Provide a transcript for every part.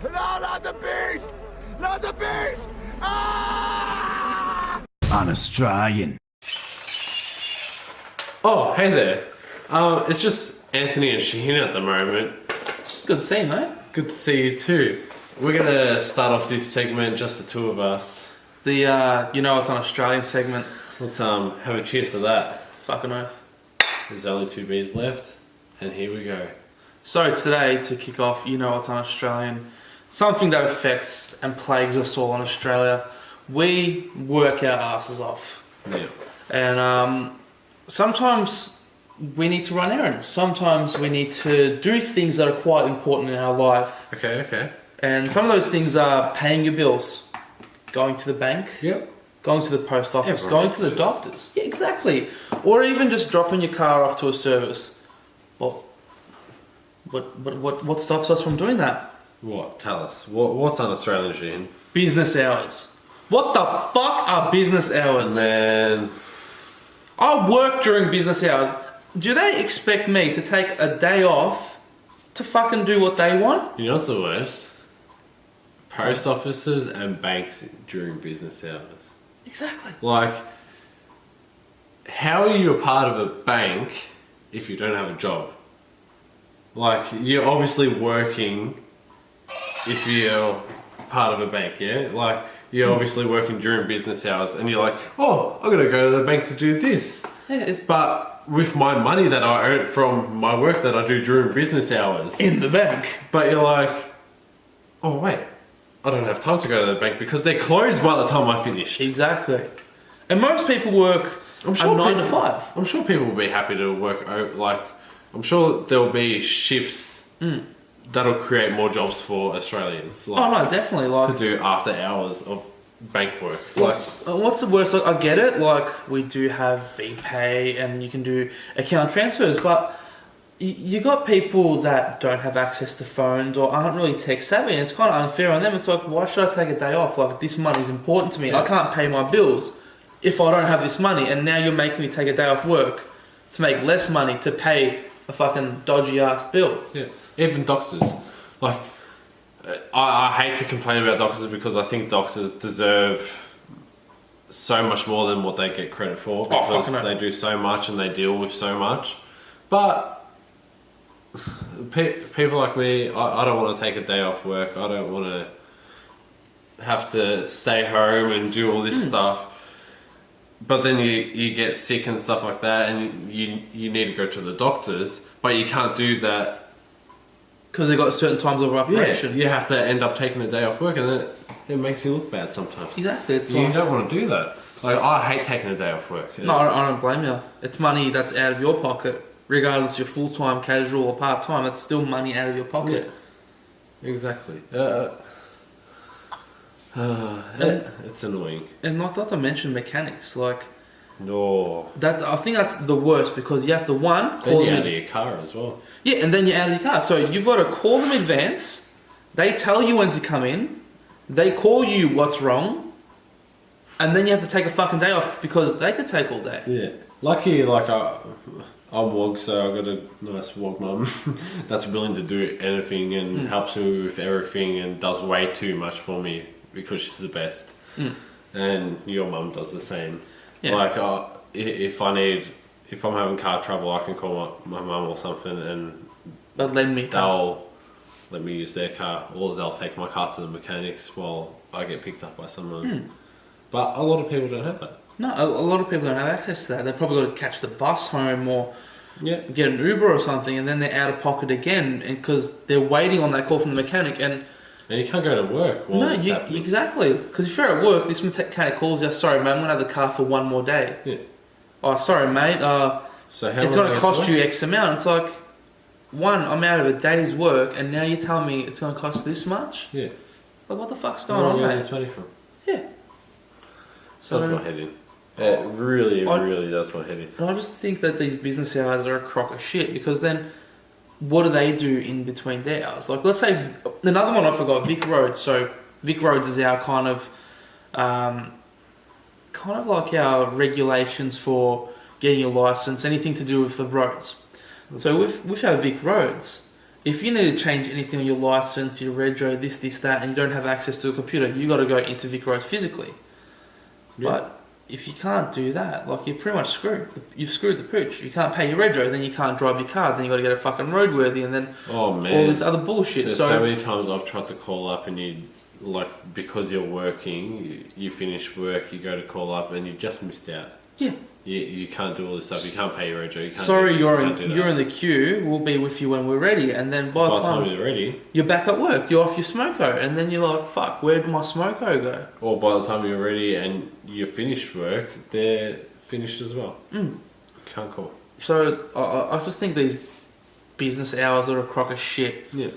No, not the beast! Not the beast! Ah! UnAustralian. Oh, hey there. It's just Anthony and Sahin at the moment. Good to see you, mate. Good to see you too. We're gonna start off this segment, just the two of us. The, you know, it's an Australian segment. Let's have a cheers to that. Fucking oath. There's only 2 beers left, and here we go. So today, to kick off, you know, it's an Australian. Something that affects and plagues us all in Australia. We work our asses off. Yeah. And sometimes we need to run errands. Sometimes we need to do things that are quite important in our life. Okay. And some of those things are paying your bills, going to the bank, Yep. going to the post office, Everyone going to the doctors. Yeah, exactly. Or even just dropping your car off to a service. Well, what stops us from doing that? What? Tell us. What's on Australian, Sahin? Business hours. What the fuck are business hours? Man. I work during business hours. Do they expect me to take a day off to fucking do what they want? You know what's the worst? Post offices and banks during business hours. Exactly. Like, how are you a part of a bank if you don't have a job? Like, you're obviously working if you're part of a bank, yeah? Like, you're obviously working during business hours and you're like, oh, I'm gonna go to the bank to do this. Yeah, But with my money that I earn from my work that I do during business hours. in the bank. But you're like, oh wait, I don't have time to go to the bank because they're closed by the time I finish. Exactly. And most people work a 9 to 5. I'm sure people will be happy to work, I'm sure there'll be shifts that'll create more jobs for Australians. Like, Oh no, definitely. to Like, do after hours of bank work. Like, what's the worst? Like, I get it. Like, we do have BPay and you can do account transfers, but you got people that don't have access to phones or aren't really tech savvy, and it's kind of unfair on them. It's like, why should I take a day off? Like, this money's important to me. I can't pay my bills if I don't have this money, and now you're making me take a day off work to make less money to pay a fucking dodgy ass bill. yeah, even doctors. Like, I hate to complain about doctors because I think doctors deserve so much more than what they get credit for because fucking they do so much and they deal with so much. But people like me, I don't want to take a day off work. I don't want to have to stay home and do all this stuff. But then you get sick and stuff like that, and you need to go to the doctors, but you can't do that. Because they got certain times of operation. You have to end up taking a day off work, and then it makes you look bad sometimes. Exactly. It's You like, don't want to do that. Like, I hate taking a day off work. no, I don't blame you. It's money that's out of your pocket, regardless you're full-time, casual or part-time. It's still money out of your pocket. Yeah, exactly. It's annoying. And not to mention mechanics, like No. I think that's the worst because you have to Then call you're them out of your car as well. Yeah, and then you're out of your car. So you've got to call them in advance. They tell you when to come in. They call you what's wrong, and then you have to take a fucking day off because they could take all day. Yeah. Lucky, like, I'm WOG, so I've got a nice WOG mum that's willing to do anything and helps me with everything and does way too much for me because she's the best. And your mum does the same. Yeah. Like, if I'm having car trouble, I can call my mum or something and But lend me. they'll let me use their car, or they'll take my car to the mechanics while I get picked up by someone. But a lot of people don't have that. No, a lot of people don't have access to that. They've probably got to catch the bus home or Yeah. get an Uber or something, and then they're out of pocket again because they're waiting on that call from the mechanic. And you can't go to work while it's happening. exactly. Because if you're at work, this mechanic calls you, sorry, mate, I'm going to have the car for one more day. Yeah. Oh, sorry, mate. So how It's long going to do you cost have you work? X amount. It's like, one, I'm out of a day's work, and now you tell me it's going to cost this much? Yeah. Like, what the fuck's Where going are on, you getting mate? this money from? Yeah. So, Does my head in. It really does my head in. and I just think that these business hours are a crock of shit because then what do they do in between their hours? Like, let's say, another one I forgot, Vic Roads. So, Vic Roads is our kind of like our regulations for getting your license, anything to do with the roads. So with our Vic Roads, if you need to change anything on your license, your rego, this, that, and you don't have access to a computer, you got to go into Vic Roads physically. Yeah. But if you can't do that, like, you're pretty much screwed. You've screwed the pooch. You can't pay your rego, then you can't drive your car, then you got to get a fucking roadworthy, and then all this other bullshit. There's so many times I've tried to call up and you, like, because you're working, you finish work, you go to call up and you just missed out. Yeah. You can't do all this stuff. You can't pay your rego. You can't. Sorry, you're in the queue. We'll be with you when we're ready, and then by the time you're ready, you're back at work. You're off your smoko, and then you're like, "Fuck, where did my smoko go?" Or by the time you're ready and you finished work, they're finished as well. Can't call. So I just think these business hours are a crock of shit. Yeah.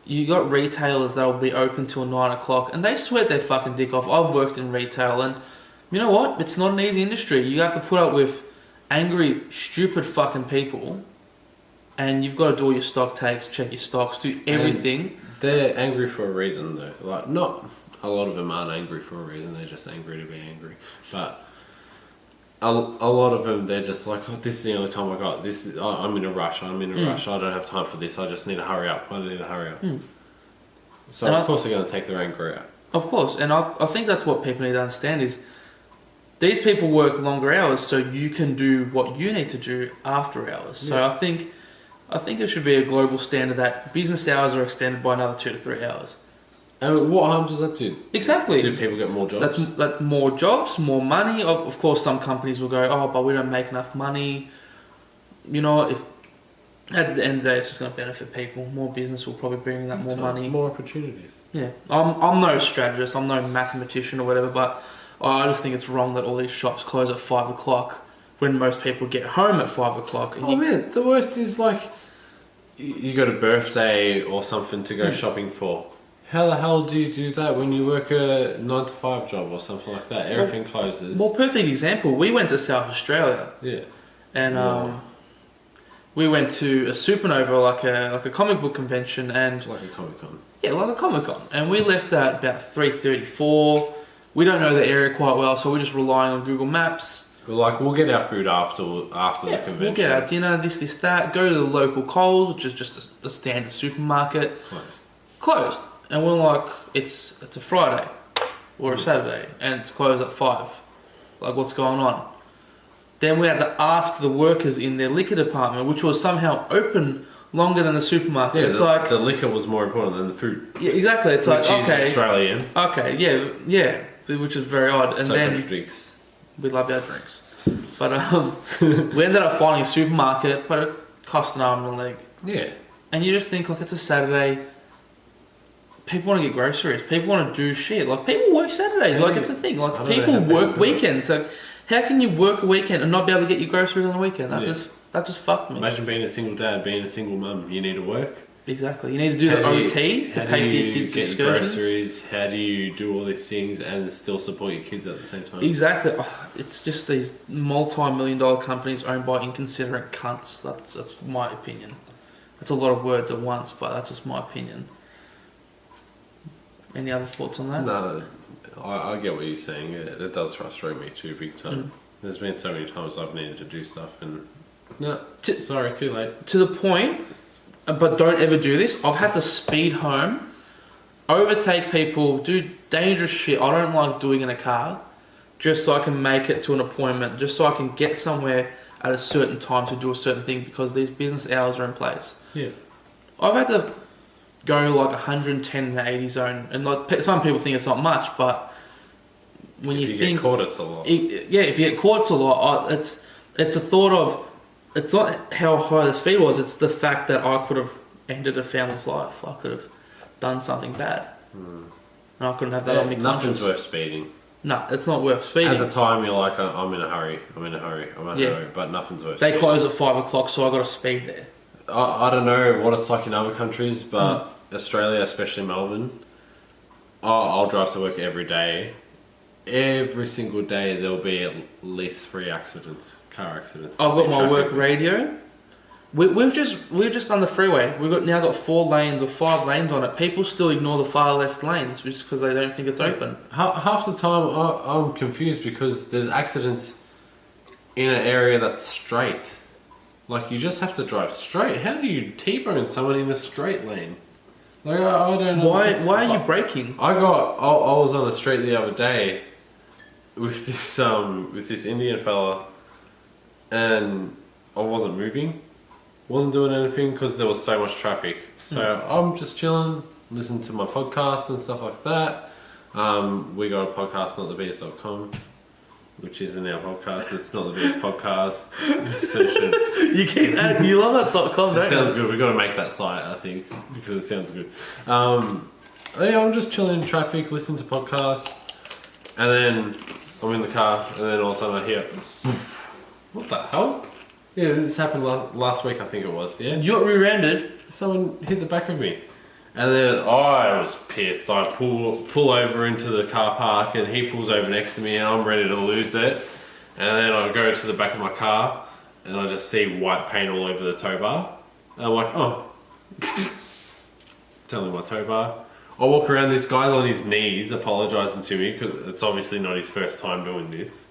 You got retailers that will be open till 9 o'clock, and they sweat their fucking dick off. I've worked in retail, and you know what? It's not an easy industry. You have to put up with angry, stupid fucking people, and you've got to do all your stock takes, check your stocks, do everything. And they're angry for a reason, though. Like, not a lot of them aren't angry for a reason. They're just angry to be angry. But a lot of them, they're just like, oh, this is the only time I got. I'm in a rush. I'm in a rush. I don't have time for this. I just need to hurry up. So of course they're going to take their anger out. Of course, and I think that's what people need to understand is these people work longer hours so you can do what you need to do after hours. So I think it should be a global standard that business hours are extended by another 2 to 3 hours. And what harm does that do? Exactly. Do people get more jobs? That's more jobs, more money. Of course, some companies will go, oh, but we don't make enough money. You know, if at the end of the day, it's just going to benefit people. More business will probably bring that more money. More opportunities. Yeah. I'm no strategist. I'm no mathematician or whatever, but I just think it's wrong that all these shops close at 5 o'clock when most people get home at 5 o'clock. And man, the worst is like you got a birthday or something to go shopping for. How the hell do you do that when you work a 9 to 5 job or something like that? Everything closes. Well, perfect example. We went to South Australia. Yeah. And we went to a supernova, like a comic book convention, and like a Comic Con. Yeah, like a Comic Con. And we left at about 3:34. We don't know the area quite well, so we're just relying on Google Maps. We'll get our food after the convention. We'll get our dinner, this, that. Go to the local Coles, which is just a standard supermarket. Closed. And we're like, it's a Friday or a Saturday, and it's closed at 5. Like, what's going on? Then we had to ask the workers in their liquor department, which was somehow open longer than the supermarket. Yeah, it's like the liquor was more important than the food. Yeah, exactly. It's which like, is okay, Australian. Okay, yeah, which is very odd. And so then contradicts. We love our drinks, but we ended up finding a supermarket, but it cost an arm and a leg. Yeah. And you just think, like, it's a Saturday. People want to get groceries. People want to do shit. Like, people work Saturdays. Like, it's a thing. Like, people work weekends. Like, how can you work a weekend and not be able to get your groceries on the weekend? That just fucked me. Imagine being a single dad, being a single mum. You need to work. Exactly. You need to do the OT to pay for your kids' excursions. Groceries? How do you do all these things and still support your kids at the same time? Exactly. Oh, it's just these multi-million-dollar companies owned by inconsiderate cunts. That's my opinion. That's a lot of words at once, but that's just my opinion. Any other thoughts on that? No, I get what you're saying. It does frustrate me too, big time. There's been so many times I've needed to do stuff and... No, sorry, too late. To the point, but don't ever do this. I've had to speed home, overtake people, do dangerous shit I don't like doing in a car, just so I can make it to an appointment, just so I can get somewhere at a certain time to do a certain thing because these business hours are in place. Yeah. I've had to go like 110 in the 80 zone, and like some people think it's not much, but when you think get caught, it's a lot. If you get caught, it's a lot. It's a thought of, it's not how high the speed was, it's the fact that I could have ended a family's life. I could have done something bad. And I couldn't have that on me. Nothing's worth speeding. No, it's not worth speeding. At the time, you're like, I'm in a hurry, but nothing's worth speeding. They close at 5 o'clock, so I got to speed there. I don't know what it's like in other countries, but Australia, especially Melbourne, I'll drive to work every day. Every single day there'll be at least 3 accidents, car accidents. I've got my work radio. We've just done the freeway. We've now got 4 lanes or 5 lanes on it. People still ignore the far left lanes just because they don't think it's open. Half the time I'm confused because there's accidents in an area that's straight. Like, you just have to drive straight. How do you T-bone someone in a straight lane? Like, I don't know. Why are you braking? I was on the street the other day with this Indian fella, and I wasn't moving, wasn't doing anything because there was so much traffic. So I'm just chilling, listening to my podcast and stuff like that. We got a podcast, notthebs.com, which isn't our podcast. It's not the BS podcast. You keep adding, you love that .com, don't you? Sounds good. We've got to make that site, I think, because it sounds good. Yeah, I'm just chilling in traffic, listening to podcasts, and then I'm in the car, and then all of a sudden I hear, what the hell? Yeah, this happened last week, I think it was. Yeah, You got rear-ended. someone hit the back of me, and then I was pissed. I pull over into the car park, and he pulls over next to me, and I'm ready to lose it. And then I go to the back of my car, and I just see white paint all over the tow bar. And I'm like, oh. Tell him my tow bar. I walk around, this guy's on his knees apologising to me, because it's obviously not his first time doing this.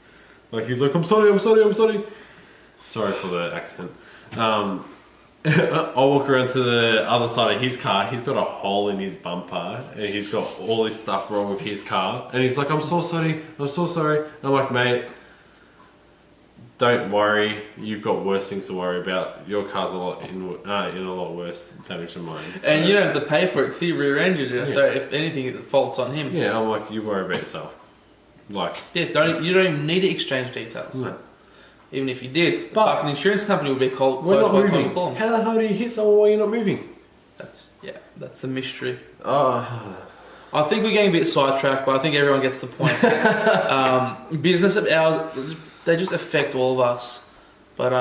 Like, he's like, I'm sorry. Sorry for the accent. I walk around to the other side of his car. He's got a hole in his bumper, and he's got all this stuff wrong with his car. And he's like, I'm so sorry. And I'm like, mate, don't worry. You've got worse things to worry about. Your car's in a lot worse damage than mine. So, And you don't have to pay for it because he rear-ended it. Yeah. So if anything, the fault's on him. yeah, I'm like, you worry about yourself. Like, Yeah, you don't even need to exchange details. no. Even if you did, the But fucking insurance company would be closed We're not by the time you moving. call them. How the hell do you hit someone while you're not moving? That's the mystery. Oh. I think we're getting a bit sidetracked, but I think everyone gets the point. Business hours, they just affect all of us. But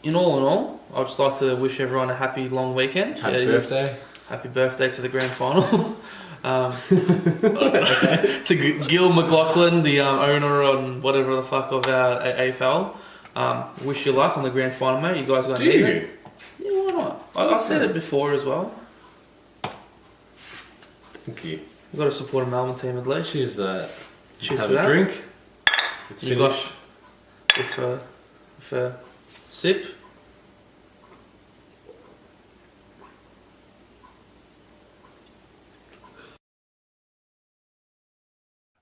in all, I'd just like to wish everyone a happy long weekend. Happy birthday. Happy birthday to the grand final. To Gil McLaughlin, the owner and whatever the fuck of our AFL. Wish you luck on the grand final, mate. You guys are going to Do need you? it. Yeah, why not? I said it before as well. Thank you. You've got to support a Melbourne team at least. Cheers. Cheers Have to a that. drink. It's You finished. With a sip.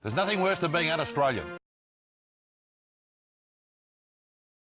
There's nothing worse than being un-Australian.